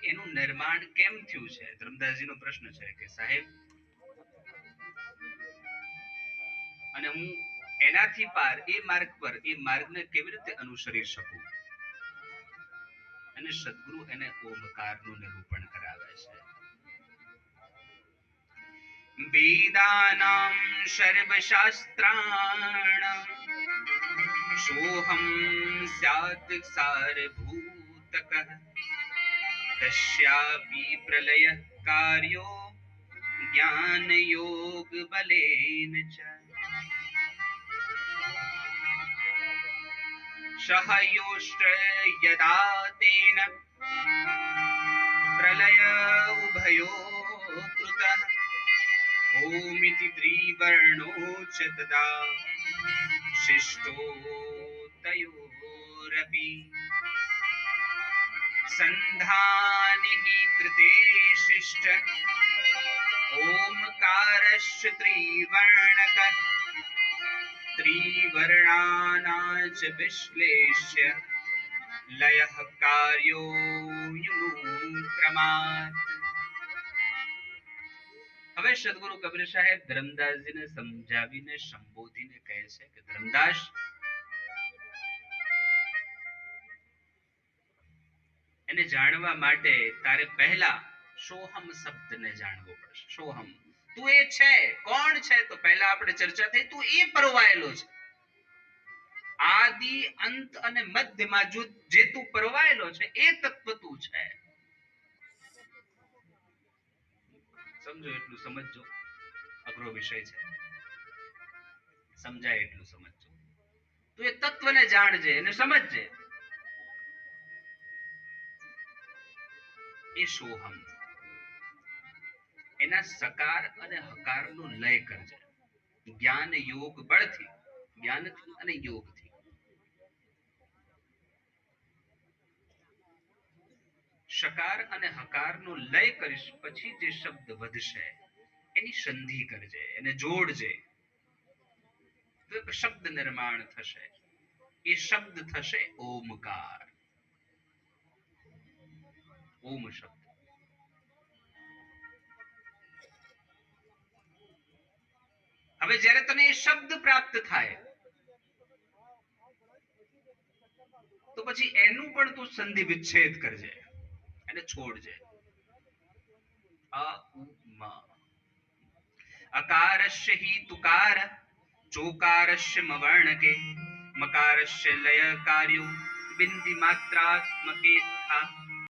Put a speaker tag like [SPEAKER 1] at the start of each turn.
[SPEAKER 1] એનું નિર્માણ કેમ થયું છે? ધર્મદાસજીનો પ્રશ્ન છે કે સાહેબ, અને હું એનાથી પાર એ માર્ગને કેવી રીતે અનુસરી શકું? અને સદગુરુ એને ઓમકારનું નિરૂપણ કરાવે છે. વેદાનામ સર્વશાસ્ત્રાણામ સોહમ સ્યાત સારભૂતકઃ તસ્યાપિ પ્રલયઃ કાર્યો જ્ઞાન યોગ બલેન ચ સહયોષ્ટ યદા તેન પ્રલય ઉભયો કૃતઃ ઓમિતિ ત્રિવર્ણો ચ તદા શિષ્ટો તયોરપી સંધાનિ કૃતે શિષ્ટ ઓમકારશ્ચ ત્રિવર્ણક ત્રિવર્ણાના ચ વિશ્લેષ્ય લયઃ કાર્યો યુનુક્રમાત. હવે સદગુરુ કબીર સાહેબ ધર્મદાસજીને સમજાવીને સંબોધીને કહે છે કે ધર્મદાસ, એને જાણવા માટે તારે પહેલા સોહમ શબ્દને જાણવો પડશે. સોહમ, તું એ છે. કોણ છે? તો પહેલા આપણે ચર્ચા થઈ, તું એ પરવાયેલો છે. આદિ અંત અને મધ્યમાં જે તું પરવાયેલો છે એ તત્વ તું છે. સમજો એટલું સમજજો, અઘરો વિષય છે, સમજાય એટલું સમજજો. તું એ તત્વને જાણજે અને સમજજે. એ સોહમ, એના સકાર અને હકારનો લય કરજે. જ્ઞાન યોગ બળથી, જ્ઞાનથી અને યોગથી. શકાર અને હકારનો લય કરીશ પછી જે શબ્દ વધશે એની સંધિ કરજે, એને જોડજે, તો એક શબ્દ નિર્માણ થશે. એ શબ્દ થશે ઓમકાર. ઓમ શબ્દ. હવે જ્યારે તને એ શબ્દ પ્રાપ્ત થાય તો પછી એનું પણ તું સંધિ વિચ્છેદ કરજે, એને છોડજે. અકારસ્ય હિ તુકાર ચોકારસ્ય મવર્ણકે મકારસ્ય લય કાર્યો બિંદી માત્રાત્મકે